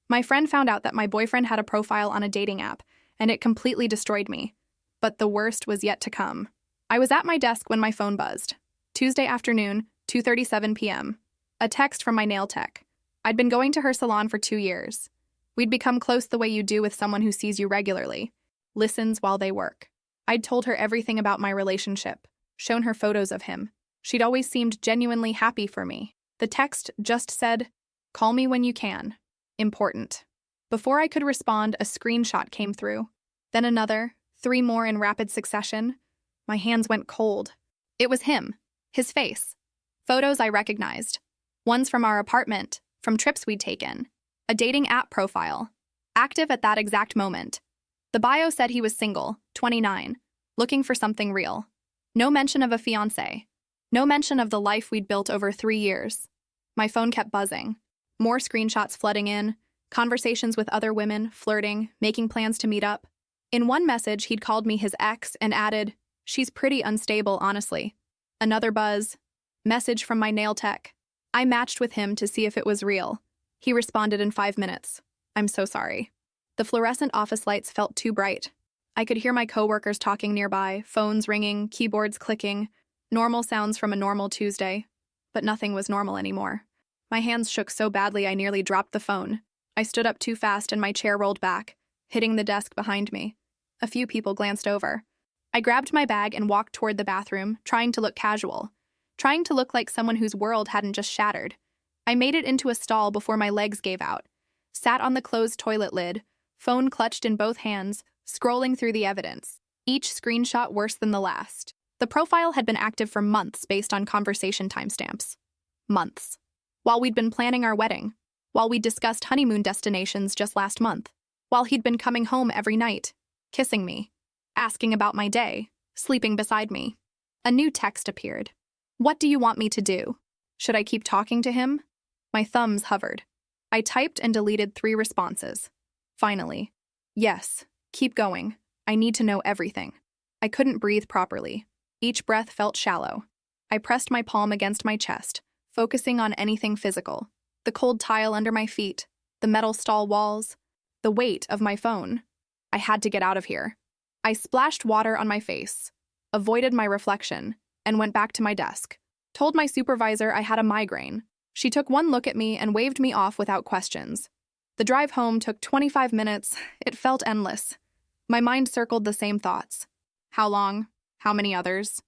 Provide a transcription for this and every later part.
My friend found out that my boyfriend had a profile on a dating app, and it completely destroyed me. But the worst was yet to come. I was at my desk when my phone buzzed. Tuesday afternoon, 2:37 p.m. A text from my nail tech. I'd been going to her salon for 2 years. We'd become close the way you do with someone who sees you regularly, listens while they work. I'd told her everything about my relationship, shown her photos of him. She'd always seemed genuinely happy for me. The text just said, "Call me when you can. Important." Before I could respond, a screenshot came through. Then another, 3 more in rapid succession. My hands went cold. It was him, his face. Photos I recognized. Ones from our apartment, from trips we'd taken. A dating app profile. Active at that exact moment. The bio said he was single, 29, looking for something real. No mention of a fiancé. No mention of the life we'd built over 3 years. My phone kept buzzing. More screenshots flooding in, conversations with other women, flirting, making plans to meet up. In one message, he'd called me his ex and added, "She's pretty unstable, honestly." Another buzz. Message from my nail tech. I matched with him to see if it was real. He responded in 5 minutes. "I'm so sorry." The fluorescent office lights felt too bright. I could hear my coworkers talking nearby, phones ringing, keyboards clicking, normal sounds from a normal Tuesday. But nothing was normal anymore. My hands shook so badly I nearly dropped the phone. I stood up too fast and my chair rolled back, hitting the desk behind me. A few people glanced over. I grabbed my bag and walked toward the bathroom, trying to look casual, trying to look like someone whose world hadn't just shattered. I made it into a stall before my legs gave out, sat on the closed toilet lid, phone clutched in both hands, scrolling through the evidence, each screenshot worse than the last. The profile had been active for months based on conversation timestamps. Months. While we'd been planning our wedding, while we'd discussed honeymoon destinations just last month, while he'd been coming home every night, kissing me, asking about my day, sleeping beside me. A new text appeared. "What do you want me to do? Should I keep talking to him?" My thumbs hovered. I typed and deleted 3 responses. Finally, "Yes, keep going. I need to know everything." I couldn't breathe properly. Each breath felt shallow. I pressed my palm against my chest, focusing on anything physical. The cold tile under my feet, the metal stall walls, the weight of my phone. I had to get out of here. I splashed water on my face, avoided my reflection, and went back to my desk. Told my supervisor I had a migraine. She took one look at me and waved me off without questions. The drive home took 25 minutes. It felt endless. My mind circled the same thoughts. How long? How many others?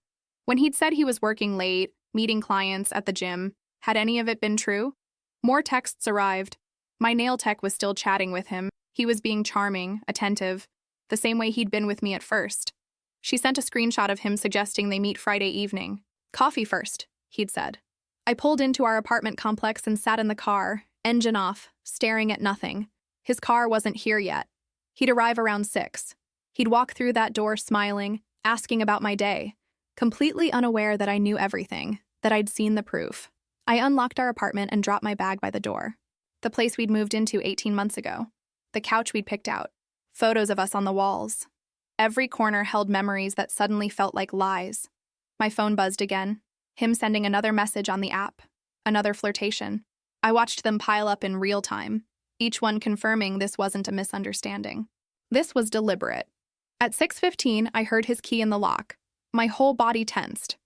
When he'd said he was working late, meeting clients at the gym, had any of it been true? More texts arrived. My nail tech was still chatting with him. He was being charming, attentive, the same way he'd been with me at first. She sent a screenshot of him suggesting they meet Friday evening. "Coffee first," he'd said. I pulled into our apartment complex and sat in the car, engine off, staring at nothing. His car wasn't here yet. He'd arrive around 6. He'd walk through that door smiling, asking about my day, completely unaware that I knew everything, that I'd seen the proof. I unlocked our apartment and dropped my bag by the door. The place we'd moved into 18 months ago. The couch we'd picked out. Photos of us on the walls. Every corner held memories that suddenly felt like lies. My phone buzzed again. Him sending another message on the app. Another flirtation. I watched them pile up in real time, each one confirming this wasn't a misunderstanding. This was deliberate. At 6:15, I heard his key in the lock. My whole body tensed.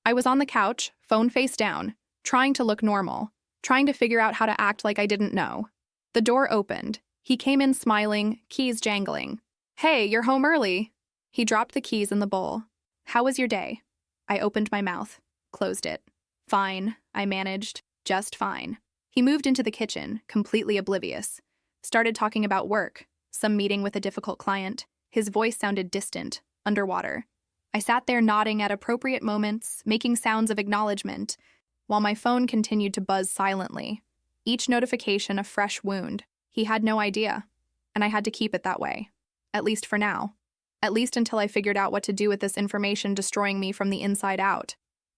I was on the couch, phone face down, trying to look normal, trying to figure out how to act like I didn't know. The door opened. He came in smiling, keys jangling. "Hey, you're home early." He dropped the keys in the bowl. "How was your day?" I opened my mouth, closed it. "Fine," I managed, "just fine." He moved into the kitchen, completely oblivious. Started talking about work, some meeting with a difficult client. His voice sounded distant, underwater. I sat there nodding at appropriate moments, making sounds of acknowledgement, while my phone continued to buzz silently. Each notification a fresh wound. He had no idea, and I had to keep it that way. At least for now. At least until I figured out what to do with this information destroying me from the inside out.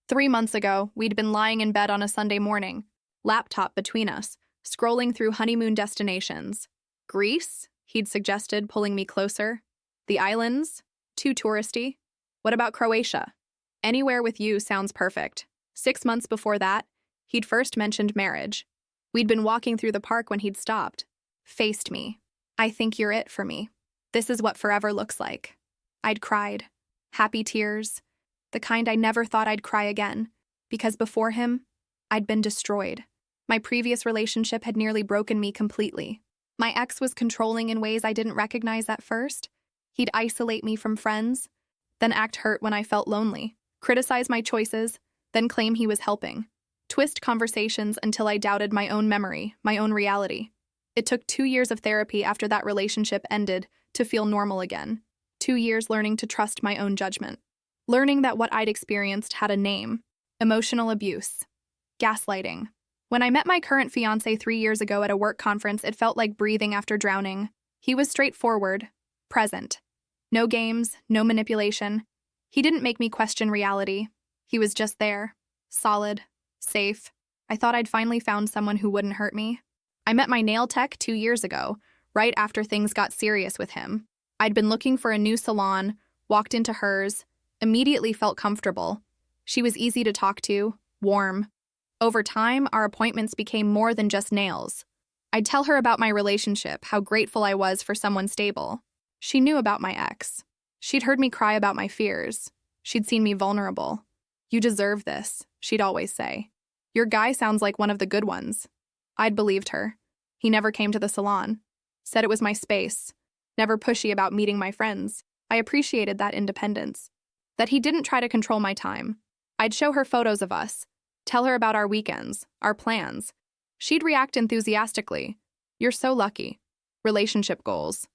3 months ago, we'd been lying in bed on a Sunday morning, laptop between us, scrolling through honeymoon destinations. Greece? He'd suggested, pulling me closer. The islands? Too touristy. What about Croatia? Anywhere with you sounds perfect. 6 months before that, he'd first mentioned marriage. We'd been walking through the park when he'd stopped. faced me. "I think you're it for me. This is what forever looks like." I'd cried. Happy tears. The kind I never thought I'd cry again. Because before him, I'd been destroyed. My previous relationship had nearly broken me completely. My ex was controlling in ways I didn't recognize at first. He'd isolate me from friends, then act hurt when I felt lonely, criticize my choices, then claim he was helping, twist conversations until I doubted my own memory, my own reality. It took 2 years of therapy after that relationship ended to feel normal again. 2 years learning to trust my own judgment. Learning that what I'd experienced had a name: emotional abuse, gaslighting. When I met my current fiancé 3 years ago at a work conference, it felt like breathing after drowning. He was straightforward, present. No games, no manipulation. He didn't make me question reality. He was just there, solid, safe. I thought I'd finally found someone who wouldn't hurt me. I met my nail tech 2 years ago, right after things got serious with him. I'd been looking for a new salon, walked into hers, immediately felt comfortable. She was easy to talk to, warm. Over time, our appointments became more than just nails. I'd tell her about my relationship, how grateful I was for someone stable. She knew about my ex. She'd heard me cry about my fears. She'd seen me vulnerable. "You deserve this," she'd always say. "Your guy sounds like one of the good ones." I'd believed her. He never came to the salon. Said it was my space. Never pushy about meeting my friends. I appreciated that independence. That he didn't try to control my time. I'd show her photos of us. Tell her about our weekends, our plans. She'd react enthusiastically. "You're so lucky." Relationship goals.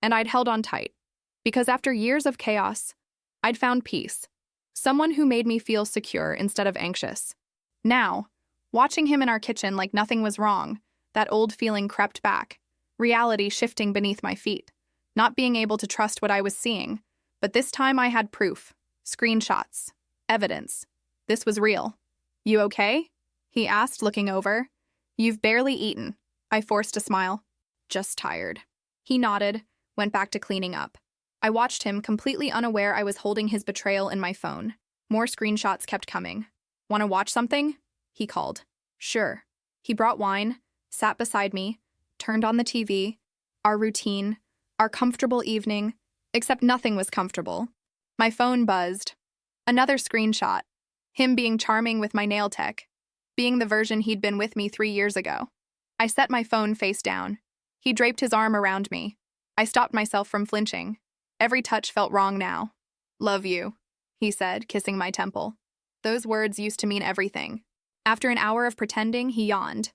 And I'd held on tight. Because after years of chaos, I'd found peace. Someone who made me feel secure instead of anxious. Now, watching him in our kitchen like nothing was wrong, that old feeling crept back. Reality shifting beneath my feet. Not being able to trust what I was seeing. But this time I had proof. Screenshots. Evidence. This was real. "You okay?" he asked, looking over. "You've barely eaten." I forced a smile. "Just tired." He nodded, went back to cleaning up. I watched him, completely unaware I was holding his betrayal in my phone. More screenshots kept coming. "Want to watch something?" he called. "Sure." He brought wine, sat beside me, turned on the TV. Our routine, our comfortable evening, except nothing was comfortable. My phone buzzed. Another screenshot. Him being charming with my nail tech, being the version he'd been with me 3 years ago. I set my phone face down. He draped his arm around me. I stopped myself from flinching. Every touch felt wrong now. "Love you," he said, kissing my temple. Those words used to mean everything. After an hour of pretending, he yawned.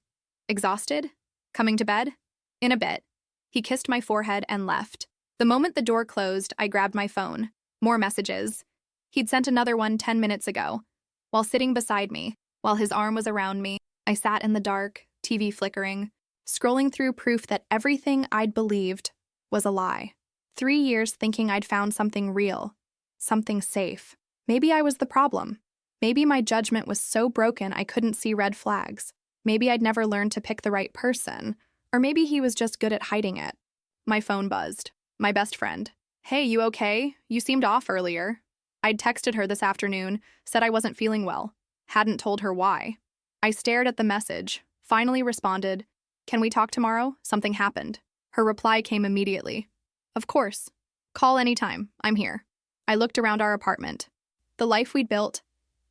"Exhausted? Coming to bed?" "In a bit." He kissed my forehead and left. The moment the door closed, I grabbed my phone. More messages. He'd sent another one 10 minutes ago. While sitting beside me, while his arm was around me, I sat in the dark, TV flickering, scrolling through proof that everything I'd believed was a lie. 3 years thinking I'd found something real, something safe. Maybe I was the problem. Maybe my judgment was so broken I couldn't see red flags. Maybe I'd never learned to pick the right person. Or maybe he was just good at hiding it. My phone buzzed. My best friend. "Hey, you okay? You seemed off earlier." I'd texted her this afternoon, said I wasn't feeling well. Hadn't told her why. I stared at the message, finally responded, "Can we talk tomorrow? Something happened." Her reply came immediately. "Of course. Call anytime. I'm here." I looked around our apartment. The life we'd built,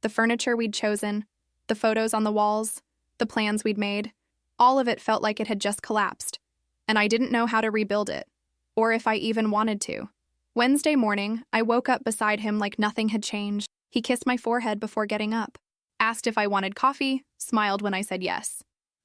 the furniture we'd chosen, the photos on the walls, the plans we'd made, all of it felt like it had just collapsed, and I didn't know how to rebuild it, or if I even wanted to. Wednesday morning, I woke up beside him like nothing had changed. He kissed my forehead before getting up, asked if I wanted coffee, smiled when I said yes.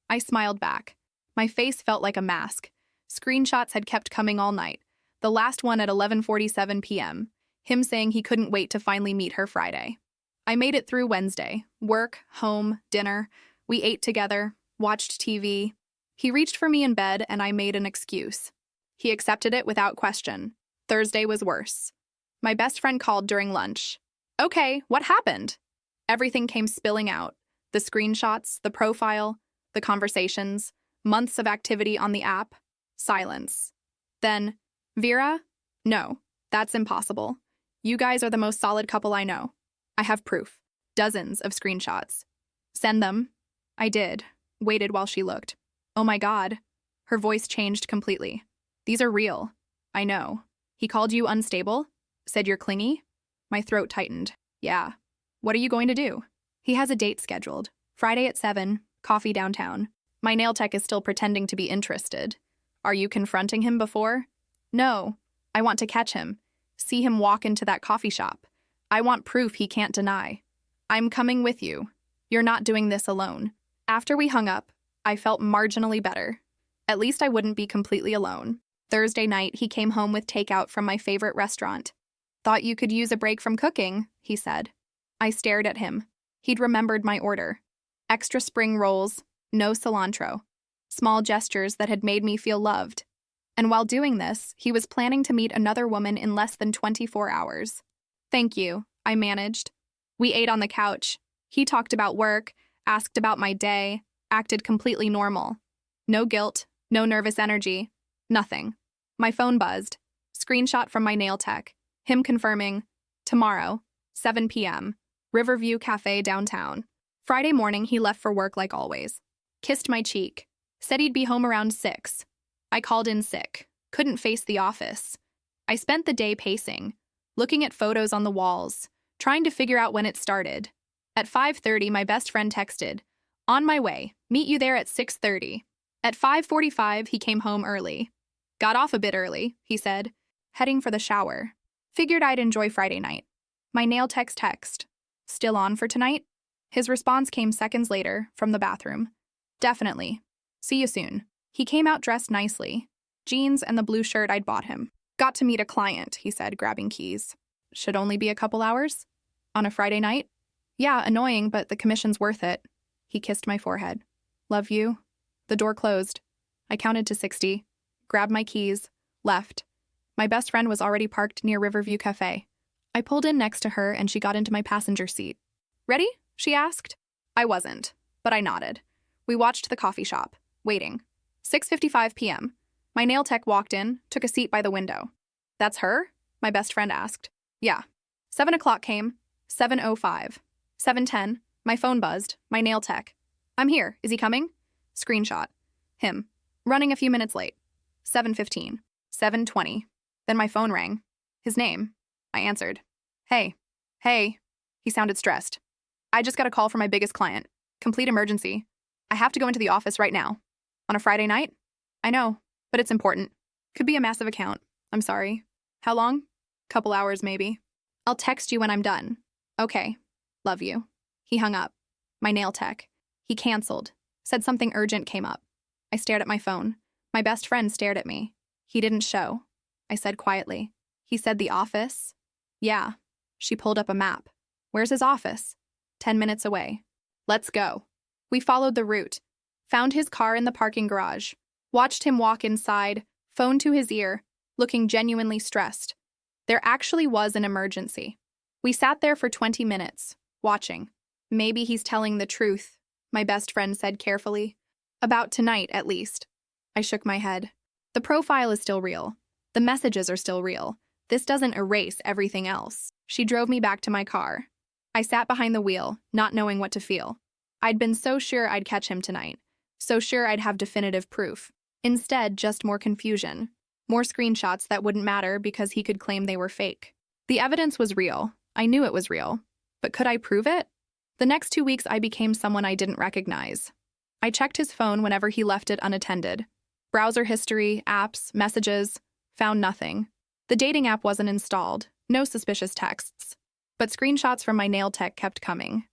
I smiled back. My face felt like a mask. Screenshots had kept coming all night. The last one at 11:47 p.m., him saying he couldn't wait to finally meet her Friday. I made it through Wednesday. Work, home, dinner. We ate together, watched TV. He reached for me in bed and I made an excuse. He accepted it without question. Thursday was worse. My best friend called during lunch. "Okay, what happened?" Everything came spilling out. The screenshots, the profile, the conversations, months of activity on the app, silence. Then, "Vera? No, that's impossible. You guys are the most solid couple I know. I have proof. Dozens of screenshots. Send them." I did. Waited while she looked. Oh my God. Her voice changed completely. These are real. I know. He called you unstable? Said you're clingy? My throat tightened. Yeah. What are you going to do? He has a date scheduled. Friday at 7, coffee downtown. My nail tech is still pretending to be interested. Are you confronting him before? No. I want to catch him. See him walk into that coffee shop. I want proof he can't deny. I'm coming with you. You're not doing this alone. After we hung up, I felt marginally better. At least I wouldn't be completely alone. Thursday night, he came home with takeout from my favorite restaurant. Thought you could use a break from cooking, he said. I stared at him. He'd remembered my order. Extra spring rolls, no cilantro. Small gestures that had made me feel loved. And while doing this, he was planning to meet another woman in less than 24 hours. Thank you, I managed. We ate on the couch. He talked about work, asked about my day, acted completely normal. No guilt, no nervous energy, nothing. My phone buzzed. Screenshot from my nail tech. Him confirming, tomorrow, 7 p.m., Riverview Cafe downtown. Friday morning, he left for work like always. Kissed my cheek. Said he'd be home around 6. I called in sick. Couldn't face the office. I spent the day pacing, looking at photos on the walls, trying to figure out when it started. At 5:30, my best friend texted, "On my way. Meet you there at 6:30. At 5:45, he came home early. Got off a bit early, he said, heading for the shower. Figured I'd enjoy Friday night. My nail tech's text. Still on for tonight? His response came seconds later, from the bathroom. Definitely. See you soon. He came out dressed nicely. Jeans and the blue shirt I'd bought him. Got to meet a client, he said, grabbing keys. Should only be a couple hours? On a Friday night? Yeah, annoying, but the commission's worth it. He kissed my forehead. Love you. The door closed. I counted to 60, grabbed my keys, left. My best friend was already parked near Riverview Cafe. I pulled in next to her and she got into my passenger seat. Ready? She asked. I wasn't, but I nodded. We watched the coffee shop, waiting. 6:55 p.m. My nail tech walked in, took a seat by the window. That's her? My best friend asked. Yeah. 7 o'clock came. 7:05. 7:10. My phone buzzed. My nail tech. I'm here. Is he coming? Screenshot. Him. Running a few minutes late. 7:15. 7:20. Then my phone rang. His name. I answered. Hey. Hey. He sounded stressed. I just got a call from my biggest client. Complete emergency. I have to go into the office right now. On a Friday night? I know, but it's important. Could be a massive account. I'm sorry. How long? Couple hours, maybe. I'll text you when I'm done. Okay. Love you. He hung up. My nail tech. He canceled. Said something urgent came up. I stared at my phone. My best friend stared at me. He didn't show. I said quietly. He said the office? Yeah. She pulled up a map. Where's his office? 10 minutes away. Let's go. We followed the route. Found his car in the parking garage. Watched him walk inside, phone to his ear, looking genuinely stressed. There actually was an emergency. We sat there for 20 minutes, watching. Maybe he's telling the truth, my best friend said carefully. About tonight, at least. I shook my head. The profile is still real. The messages are still real. This doesn't erase everything else. She drove me back to my car. I sat behind the wheel, not knowing what to feel. I'd been so sure I'd catch him tonight. So sure I'd have definitive proof. Instead, just more confusion. More screenshots that wouldn't matter because he could claim they were fake. The evidence was real. I knew it was real. But could I prove it? The next 2 weeks, I became someone I didn't recognize. I checked his phone whenever he left it unattended. Browser history, apps, messages, found nothing. The dating app wasn't installed, no suspicious texts. But screenshots from my nail tech kept coming.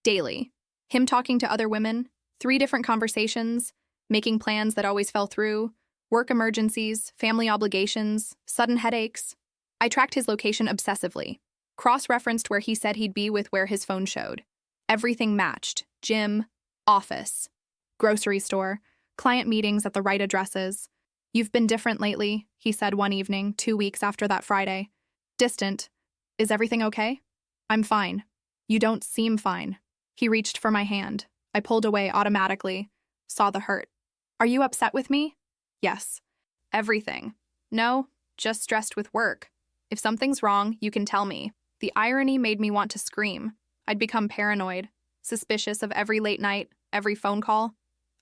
Daily. Him talking to other women, 3 different conversations, making plans that always fell through, work emergencies, family obligations, sudden headaches. I tracked his location obsessively, cross-referenced where he said he'd be with where his phone showed. Everything matched. Gym, office, grocery store, client meetings at the right addresses. You've been different lately, he said one evening, 2 weeks after that Friday. Distant. Is everything okay? I'm fine. You don't seem fine. He reached for my hand. I pulled away automatically. Saw the hurt. Are you upset with me? Yes. Everything. No, just stressed with work. If something's wrong, you can tell me. The irony made me want to scream. I'd become paranoid, suspicious of every late night, every phone call.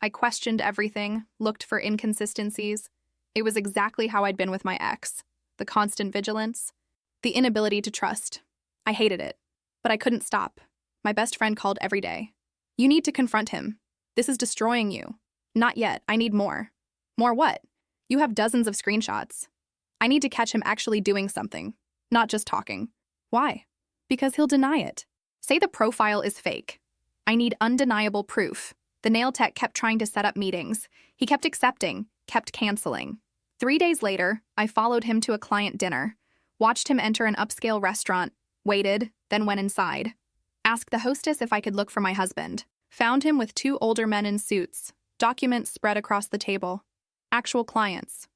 I questioned everything, looked for inconsistencies. It was exactly how I'd been with my ex. The constant vigilance, the inability to trust. I hated it, but I couldn't stop. My best friend called every day. You need to confront him. This is destroying you. Not yet. I need more. More what? You have dozens of screenshots. I need to catch him actually doing something, not just talking. Why? Because he'll deny it. Say the profile is fake. I need undeniable proof. The nail tech kept trying to set up meetings. He kept accepting, kept canceling. 3 days later, I followed him to a client dinner, watched him enter an upscale restaurant, waited, then went inside. Asked the hostess if I could look for my husband. Found him with 2 older men in suits, documents spread across the table. Actual clients.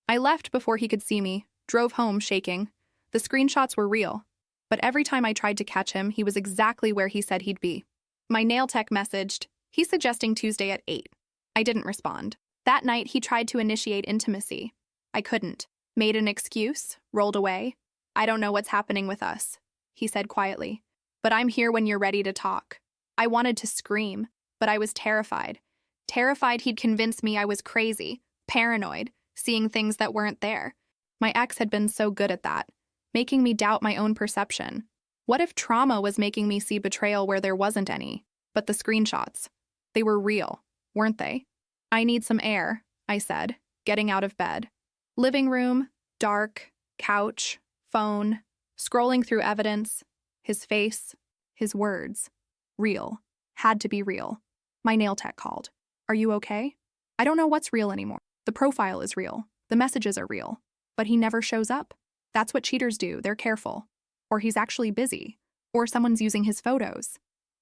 I left before he could see me, drove home shaking. The screenshots were real, but every time I tried to catch him, he was exactly where he said he'd be. My nail tech messaged, he's suggesting Tuesday at 8. I didn't respond. That night, he tried to initiate intimacy. I couldn't. Made an excuse, rolled away. I don't know what's happening with us, he said quietly. But I'm here when you're ready to talk. I wanted to scream, but I was terrified. Terrified he'd convince me I was crazy, paranoid, seeing things that weren't there. My ex had been so good at that, making me doubt my own perception. What if trauma was making me see betrayal where there wasn't any? But the screenshots, they were real, weren't they? I need some air, I said, getting out of bed. Living room, dark, couch, phone, scrolling through evidence, his face, his words. Real. Had to be real. My nail tech called. Are you okay? I don't know what's real anymore. The profile is real. The messages are real. But he never shows up. That's what cheaters do. They're careful. Or he's actually busy. Or someone's using his photos.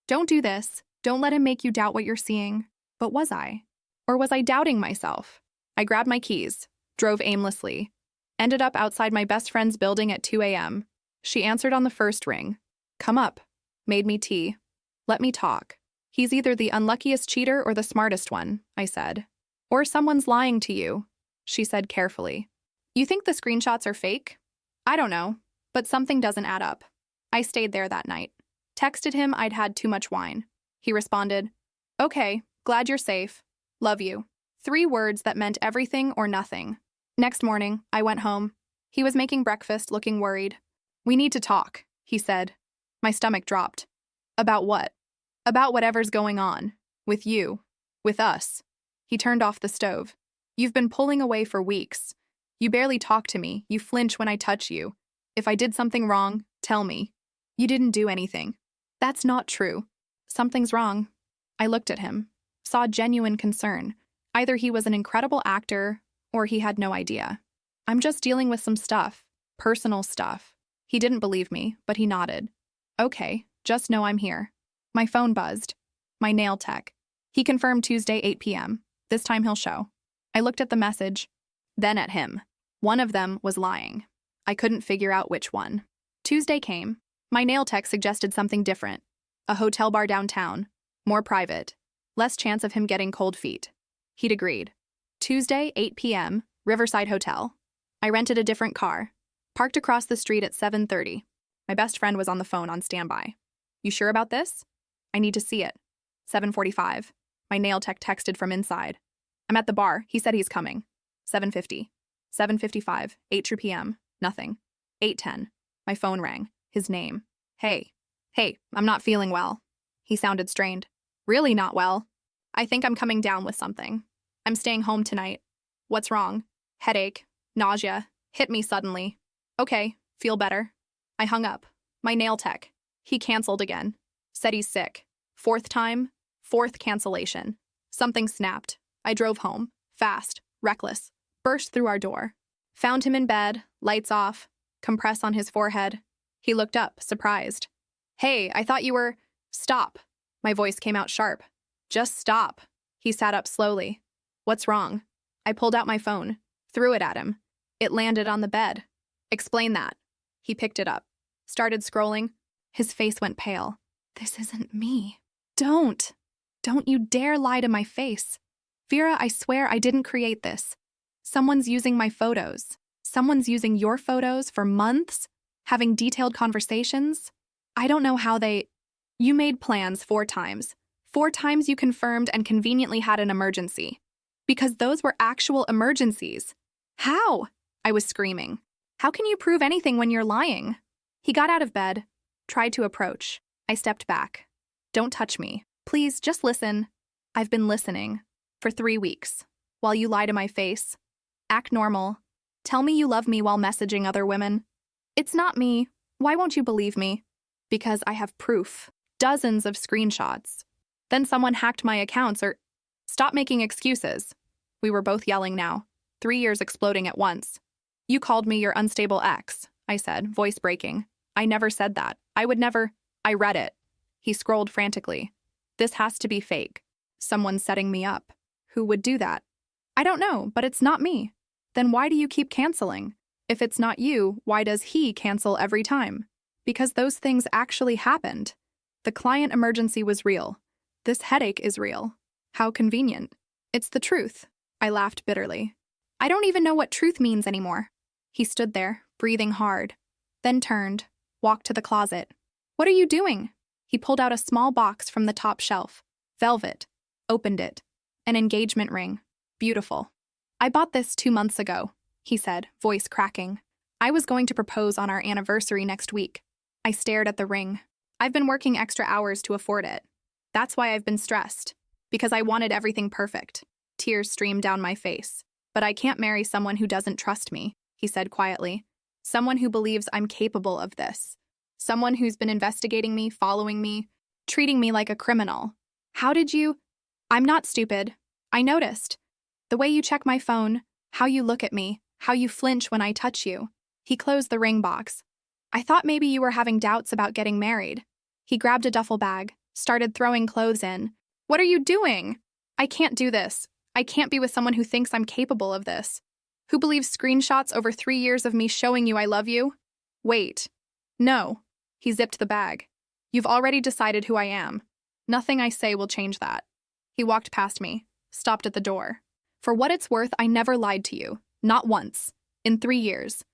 Don't do this. Don't let him make you doubt what you're seeing. But was I? Or was I doubting myself? I grabbed my keys, drove aimlessly, ended up outside my best friend's building at 2 a.m. She answered on the first ring. Come up. Made me tea. Let me talk. He's either the unluckiest cheater or the smartest one, I said. Or someone's lying to you, she said carefully. You think the screenshots are fake? I don't know, but something doesn't add up. I stayed there that night. Texted him I'd had too much wine. He responded, okay, glad you're safe. Love you. 3 words that meant everything or nothing. Next morning, I went home. He was making breakfast, looking worried. We need to talk, he said. My stomach dropped. About what? About whatever's going on. With you. With us. He turned off the stove. You've been pulling away for weeks. You barely talk to me. You flinch when I touch you. If I did something wrong, tell me. You didn't do anything. That's not true. Something's wrong. I looked at him. Saw genuine concern. Either he was an incredible actor, or he had no idea. I'm just dealing with some stuff. Personal stuff. He didn't believe me, but he nodded. Okay, just know I'm here. My phone buzzed. My nail tech. He confirmed Tuesday 8 p.m. This time he'll show. I looked at the message, then at him. One of them was lying. I couldn't figure out which one. Tuesday came. My nail tech suggested something different. A hotel bar downtown. More private. Less chance of him getting cold feet. He'd agreed. Tuesday, 8 p.m., Riverside Hotel. I rented a different car. Parked across the street at 7:30. My best friend was on the phone on standby. You sure about this? I need to see it. 7:45. My nail tech texted from inside. I'm at the bar. He said he's coming. 7:50. 7:55. 8 p.m. Nothing. 8:10. My phone rang. His name. Hey, I'm not feeling well. He sounded strained. Really not well. I think I'm coming down with something. I'm staying home tonight. What's wrong? Headache. Nausea. Hit me suddenly. Okay, feel better. I hung up. My nail tech. He canceled again. Said he's sick. 4th time. 4th cancellation. Something snapped. I drove home. Fast. Reckless. Burst through our door. Found him in bed. Lights off. Compress on his forehead. He looked up, surprised. Hey, I thought you were... Stop. My voice came out sharp. Just stop. He sat up slowly. What's wrong? I pulled out my phone. Threw it at him. It landed on the bed. Explain that. He picked it up. Started scrolling. His face went pale. This isn't me. Don't you dare lie to my face. Vera, I swear I didn't create this. Someone's using my photos. Someone's using your photos for months, having detailed conversations. I don't know how they... You made plans 4 times. 4 times you confirmed and conveniently had an emergency. Because those were actual emergencies. How? I was screaming. How can you prove anything when you're lying? He got out of bed, tried to approach. I stepped back. Don't touch me. Please, just listen. I've been listening. For 3 weeks. While you lie to my face. Act normal. Tell me you love me while messaging other women. It's not me. Why won't you believe me? Because I have proof. Dozens of screenshots. Then someone hacked my accounts or... Stop making excuses. We were both yelling now. 3 years exploding at once. You called me your unstable ex, I said, voice breaking. I never said that. I would never... I read it. He scrolled frantically. This has to be fake. Someone setting me up. Who would do that? I don't know, but it's not me. Then why do you keep canceling? If it's not you, why does he cancel every time? Because those things actually happened. The client emergency was real. This headache is real. How convenient. It's the truth. I laughed bitterly. I don't even know what truth means anymore. He stood there, breathing hard, then turned, walked to the closet. What are you doing? He pulled out a small box from the top shelf. Velvet. Opened it. An engagement ring. Beautiful. I bought this 2 months ago, he said, voice cracking. I was going to propose on our anniversary next week. I stared at the ring. I've been working extra hours to afford it. That's why I've been stressed. Because I wanted everything perfect. Tears streamed down my face. But I can't marry someone who doesn't trust me, he said quietly. Someone who believes I'm capable of this. Someone who's been investigating me, following me, treating me like a criminal. How did you... I'm not stupid. I noticed. The way you check my phone, how you look at me, how you flinch when I touch you. He closed the ring box. I thought maybe you were having doubts about getting married. He grabbed a duffel bag, started throwing clothes in. What are you doing? I can't do this. I can't be with someone who thinks I'm capable of this. Who believes screenshots over 3 years of me showing you I love you? Wait. No. He zipped the bag. You've already decided who I am. Nothing I say will change that. He walked past me, stopped at the door. For what it's worth, I never lied to you. Not once. In 3 years.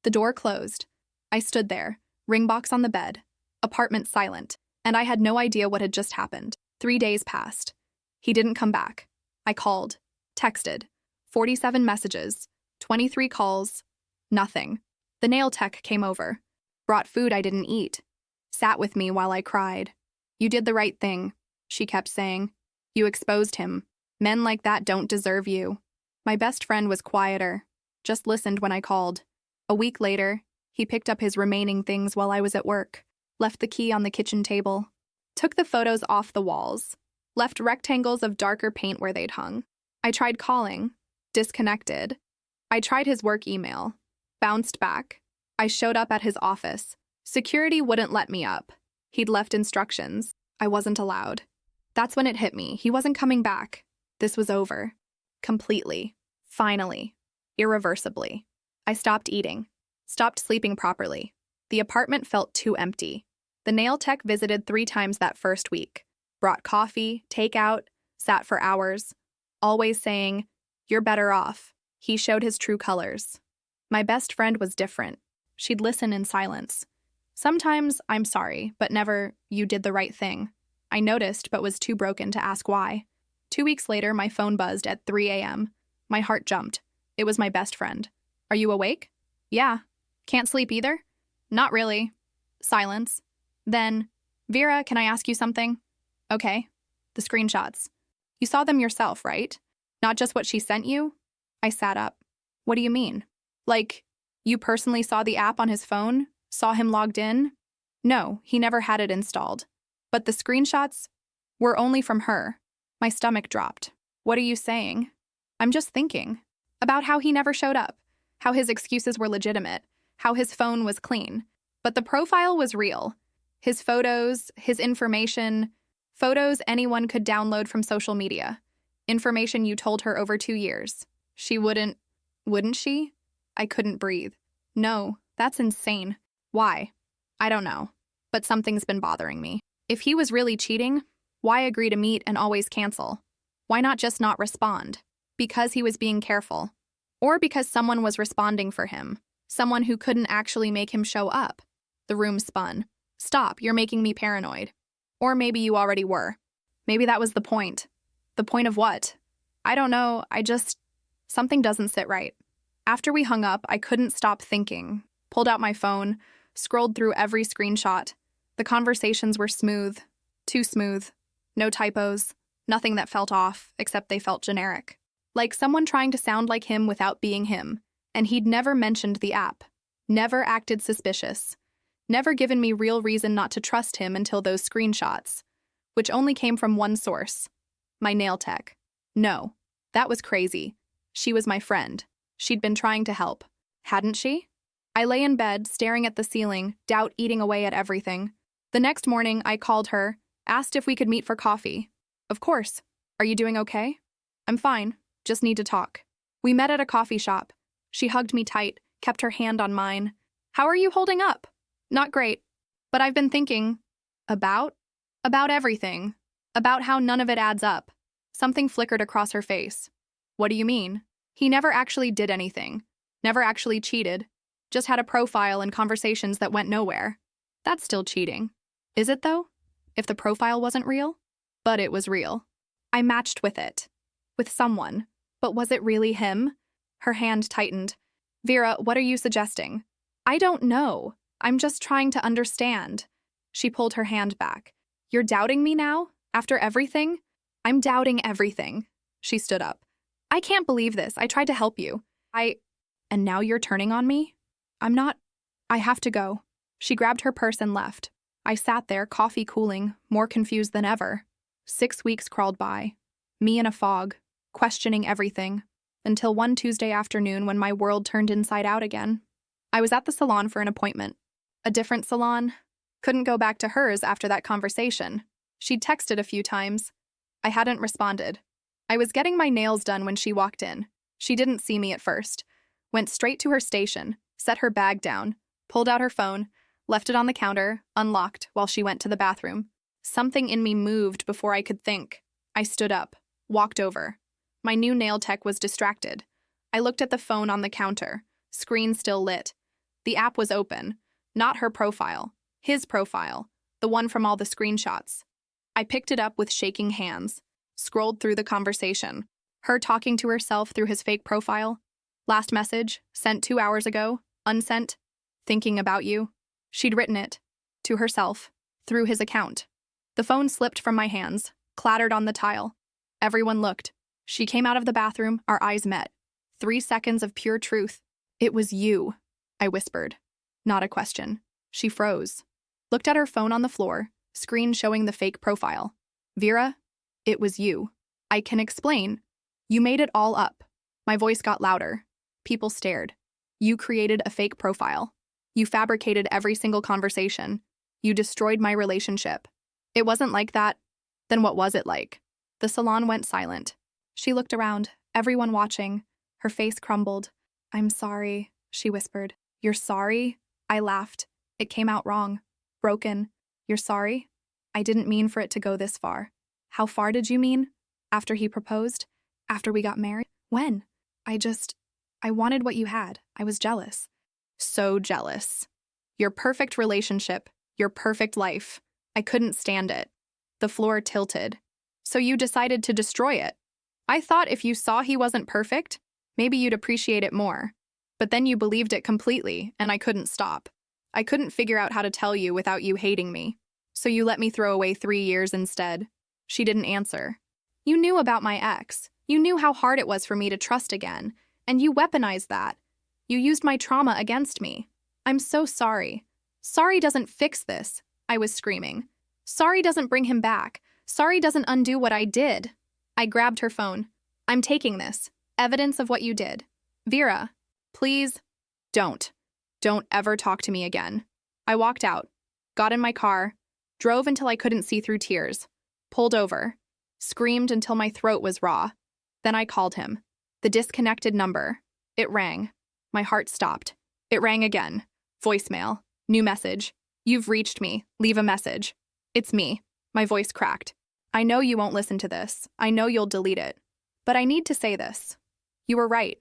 The door closed. I stood there, ring box on the bed, apartment silent, and I had no idea what had just happened. 3 days passed. He didn't come back. I called, texted, 47 messages, 23 calls, nothing. The nail tech came over, brought food I didn't eat, sat with me while I cried. You did the right thing, she kept saying. You exposed him. Men like that don't deserve you. My best friend was quieter, just listened when I called. A week later, he picked up his remaining things while I was at work, left the key on the kitchen table, took the photos off the walls, left rectangles of darker paint where they'd hung. I tried calling, disconnected. I tried his work email, bounced back. I showed up at his office. Security wouldn't let me up. He'd left instructions. I wasn't allowed. That's when it hit me. He wasn't coming back. This was over. Completely. Finally. Irreversibly. I stopped eating. Stopped sleeping properly. The apartment felt too empty. The nail tech visited 3 times that first week. Brought coffee, takeout, sat for hours. Always saying, "You're better off." He showed his true colors. My best friend was different. She'd listen in silence. Sometimes, "I'm sorry," but never, "You did the right thing." I noticed, but was too broken to ask why. 2 weeks later, my phone buzzed at 3 a.m. My heart jumped. It was my best friend. "Are you awake?" "Yeah." "Can't sleep either?" "Not really." Silence. Then, "Vera, can I ask you something?" "Okay." "The screenshots. You saw them yourself, right? Not just what she sent you?" I sat up. "What do you mean? Like, you personally saw the app on his phone? Saw him logged in?" "No, he never had it installed. But the screenshots were only from her." My stomach dropped. "What are you saying?" "I'm just thinking. About how he never showed up. How his excuses were legitimate. How his phone was clean. But the profile was real. His photos, his information, photos anyone could download from social media. Information you told her over 2 years. She wouldn't she?" I couldn't breathe. "No, that's insane." "Why?" "I don't know. But something's been bothering me. If he was really cheating, why agree to meet and always cancel? Why not just not respond? Because he was being careful. Or because someone was responding for him. Someone who couldn't actually make him show up. The room spun. "Stop, you're making me paranoid." Or maybe you already were. Maybe that was the point. The point of what? I don't know, something doesn't sit right. After we hung up, I couldn't stop thinking. Pulled out my phone, scrolled through every screenshot. The conversations were smooth. Too smooth. No typos. Nothing that felt off, except they felt generic. Like someone trying to sound like him without being him. And he'd never mentioned the app. Never acted suspicious. Never given me real reason not to trust him until those screenshots. Which only came from one source. My nail tech. No. That was crazy. She was my friend. She'd been trying to help. Hadn't she? I lay in bed, staring at the ceiling, doubt eating away at everything. The next morning, I called her, asked if we could meet for coffee. Of course. Are you doing okay? I'm fine. Just need to talk. We met at a coffee shop. She hugged me tight, kept her hand on mine. How are you holding up? Not great. But I've been thinking. About everything. About how none of it adds up. Something flickered across her face. What do you mean? He never actually did anything. Never actually cheated. Just had a profile and conversations that went nowhere. That's still cheating. Is it, though? If the profile wasn't real? But it was real. I matched with it. With someone. But was it really him? Her hand tightened. Vera, what are you suggesting? I don't know. I'm just trying to understand. She pulled her hand back. You're doubting me now? After everything? I'm doubting everything. She stood up. I can't believe this. I tried to help you. And now you're turning on me? I'm not. I have to go. She grabbed her purse and left. I sat there, coffee cooling, more confused than ever. 6 weeks crawled by. Me in a fog, questioning everything. Until one Tuesday afternoon when my world turned inside out again. I was at the salon for an appointment. A different salon. Couldn't go back to hers after that conversation. She'd texted a few times. I hadn't responded. I was getting my nails done when she walked in. She didn't see me at first. Went straight to her station, set her bag down, pulled out her phone, left it on the counter, unlocked while she went to the bathroom. Something in me moved before I could think. I stood up, walked over. My new nail tech was distracted. I looked at the phone on the counter, screen still lit. The app was open. Not her profile. His profile. The one from all the screenshots. I picked it up with shaking hands. Scrolled through the conversation. Her talking to herself through his fake profile. Last message, sent 2 hours ago, unsent. Thinking about you. She'd written it. To herself. Through his account. The phone slipped from my hands. Clattered on the tile. Everyone looked. She came out of the bathroom, our eyes met. 3 seconds of pure truth. It was you, I whispered. Not a question. She froze. Looked at her phone on the floor, screen showing the fake profile. Vera, it was you. I can explain. You made it all up. My voice got louder. People stared. You created a fake profile. You fabricated every single conversation. You destroyed my relationship. It wasn't like that. Then what was it like? The salon went silent. She looked around, everyone watching. Her face crumbled. I'm sorry, she whispered. You're sorry? I laughed. It came out wrong. Broken. You're sorry? I didn't mean for it to go this far. How far did you mean? After he proposed? After we got married? When? I wanted what you had. I was jealous. So jealous. Your perfect relationship. Your perfect life. I couldn't stand it. The floor tilted. So you decided to destroy it. I thought if you saw he wasn't perfect, maybe you'd appreciate it more. But then you believed it completely, and I couldn't stop. I couldn't figure out how to tell you without you hating me. So you let me throw away 3 years instead. She didn't answer. You knew about my ex. You knew how hard it was for me to trust again, and you weaponized that. You used my trauma against me. I'm so sorry. Sorry doesn't fix this, I was screaming. Sorry doesn't bring him back. Sorry doesn't undo what I did. I grabbed her phone. I'm taking this. Evidence of what you did. Vera, please, don't. Don't ever talk to me again. I walked out, got in my car, drove until I couldn't see through tears, pulled over, screamed until my throat was raw. Then I called him. The disconnected number. It rang. My heart stopped. It rang again. Voicemail. New message. You've reached me. Leave a message. It's me. My voice cracked. I know you won't listen to this. I know you'll delete it. But I need to say this. You were right.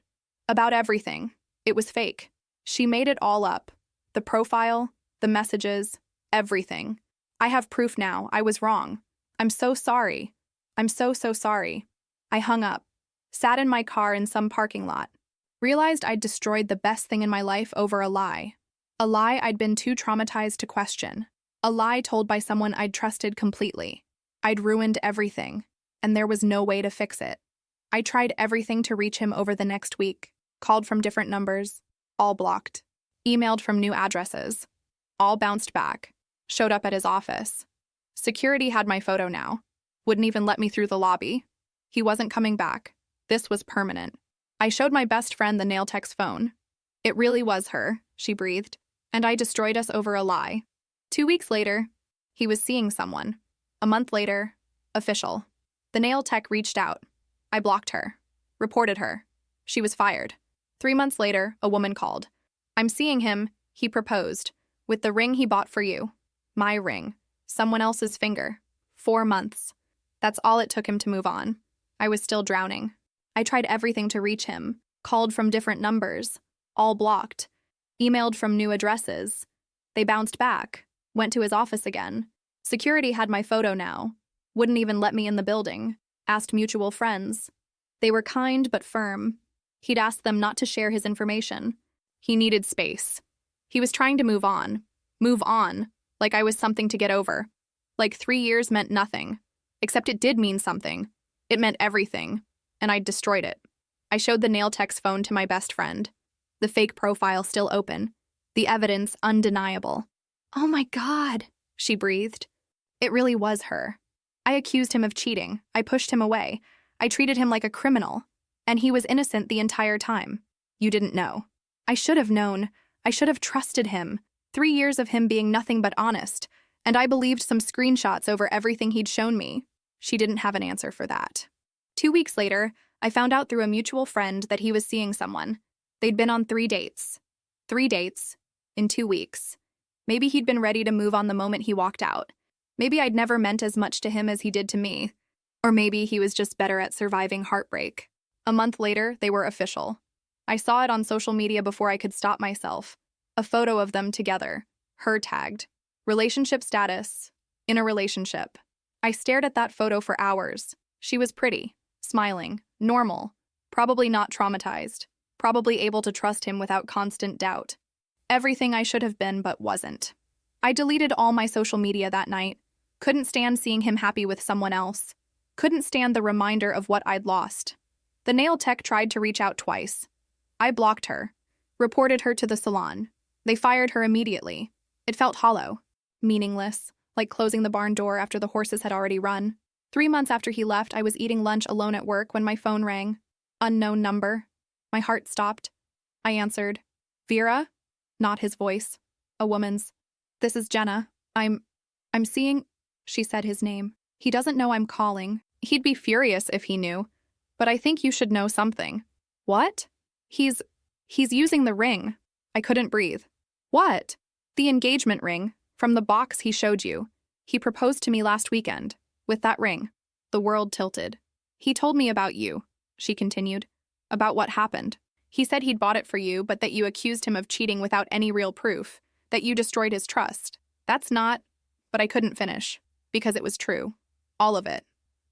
About everything. It was fake. She made it all up. The profile, the messages, everything. I have proof now. I was wrong. I'm so sorry. I'm so sorry. I hung up, sat in my car in some parking lot, realized I'd destroyed the best thing in my life over a lie. A lie I'd been too traumatized to question. A lie told by someone I'd trusted completely. I'd ruined everything, and there was no way to fix it. I tried everything to reach him over the next week, called from different numbers, all blocked, emailed from new addresses, all bounced back, showed up at his office. Security had my photo now, wouldn't even let me through the lobby. He wasn't coming back. This was permanent. I showed my best friend the nail tech's phone. It really was her, she breathed, and I destroyed us over a lie. 2 weeks later, he was seeing someone. A month later, official. The nail tech reached out. I blocked her, reported her. She was fired. 3 months later, a woman called. I'm seeing him, he proposed, with the ring he bought for you. My ring. Someone else's finger. 4 months. That's all it took him to move on. I was still drowning. I tried everything to reach him, called from different numbers, all blocked, emailed from new addresses. They bounced back, went to his office again. Security had my photo now, wouldn't even let me in the building, asked mutual friends. They were kind but firm. He'd asked them not to share his information. He needed space. He was trying to move on, like I was something to get over. Like 3 years meant nothing, except it did mean something. It meant everything, and I'd destroyed it. I showed the nail tech's phone to my best friend. The fake profile still open, the evidence undeniable. Oh my God, she breathed. It really was her. I accused him of cheating. I pushed him away. I treated him like a criminal, and he was innocent the entire time. You didn't know. I should have known. I should have trusted him. 3 years of him being nothing but honest, and I believed some screenshots over everything he'd shown me. She didn't have an answer for that. 2 weeks later, I found out through a mutual friend that he was seeing someone. They'd been on 3 dates. 3 dates in 2 weeks. Maybe he'd been ready to move on the moment he walked out. Maybe I'd never meant as much to him as he did to me. Or maybe he was just better at surviving heartbreak. A month later, they were official. I saw it on social media before I could stop myself. A photo of them together, her tagged. Relationship status, in a relationship. I stared at that photo for hours. She was pretty, smiling, normal, probably not traumatized, probably able to trust him without constant doubt. Everything I should have been but wasn't. I deleted all my social media that night. Couldn't stand seeing him happy with someone else. Couldn't stand the reminder of what I'd lost. The nail tech tried to reach out twice. I blocked her, reported her to the salon. They fired her immediately. It felt hollow, meaningless, like closing the barn door after the horses had already run. 3 months after he left, I was eating lunch alone at work when my phone rang. Unknown number. My heart stopped. I answered. Vera? Not his voice. A woman's. This is Jenna. I'm seeing... She said his name. He doesn't know I'm calling. He'd be furious if he knew. But I think you should know something. What? He's using the ring. I couldn't breathe. What? The engagement ring, from the box he showed you. He proposed to me last weekend, with that ring. The world tilted. He told me about you, she continued. About what happened. He said he'd bought it for you, but that you accused him of cheating without any real proof, that you destroyed his trust. That's not... But I couldn't finish, because it was true. All of it.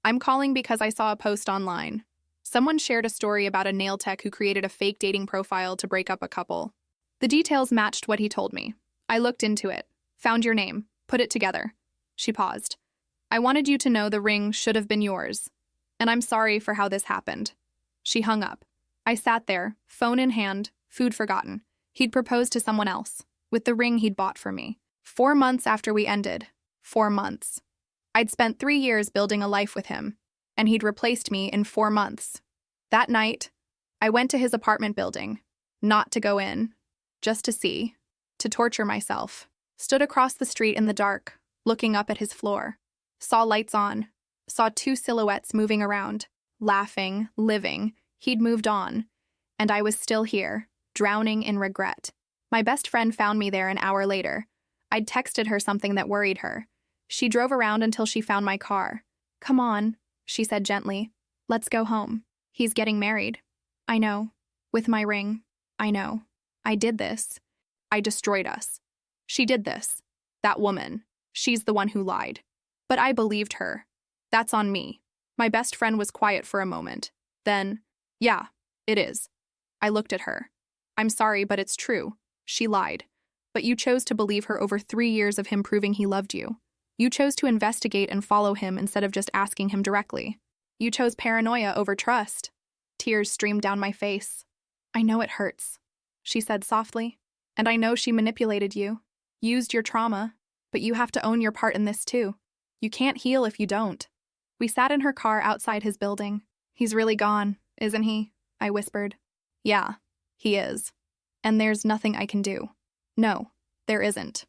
I'm calling because I saw a post online. Someone shared a story about a nail tech who created a fake dating profile to break up a couple. The details matched what he told me. I looked into it, found your name, put it together. She paused. I wanted you to know the ring should have been yours. And I'm sorry for how this happened. She hung up. I sat there, phone in hand, food forgotten. He'd proposed to someone else, with the ring he'd bought for me. 4 months after we ended. 4 months. I'd spent 3 years building a life with him, and he'd replaced me in 4 months. That night, I went to his apartment building, not to go in, just to see, to torture myself. Stood across the street in the dark, looking up at his floor. Saw lights on, saw 2 silhouettes moving around, laughing, living. He'd moved on, and I was still here, drowning in regret. My best friend found me there an hour later. I'd texted her something that worried her. She drove around until she found my car. Come on, she said gently. Let's go home. He's getting married. I know. With my ring. I know. I did this. I destroyed us. She did this. That woman. She's the one who lied. But I believed her. That's on me. My best friend was quiet for a moment. Then, yeah, it is. I looked at her. I'm sorry, but it's true. She lied. But you chose to believe her over 3 years of him proving he loved you. You chose to investigate and follow him instead of just asking him directly. You chose paranoia over trust. Tears streamed down my face. I know it hurts, she said softly. And I know she manipulated you, used your trauma, but you have to own your part in this too. You can't heal if you don't. We sat in her car outside his building. He's really gone, isn't he? I whispered. Yeah, he is. And there's nothing I can do. No, there isn't.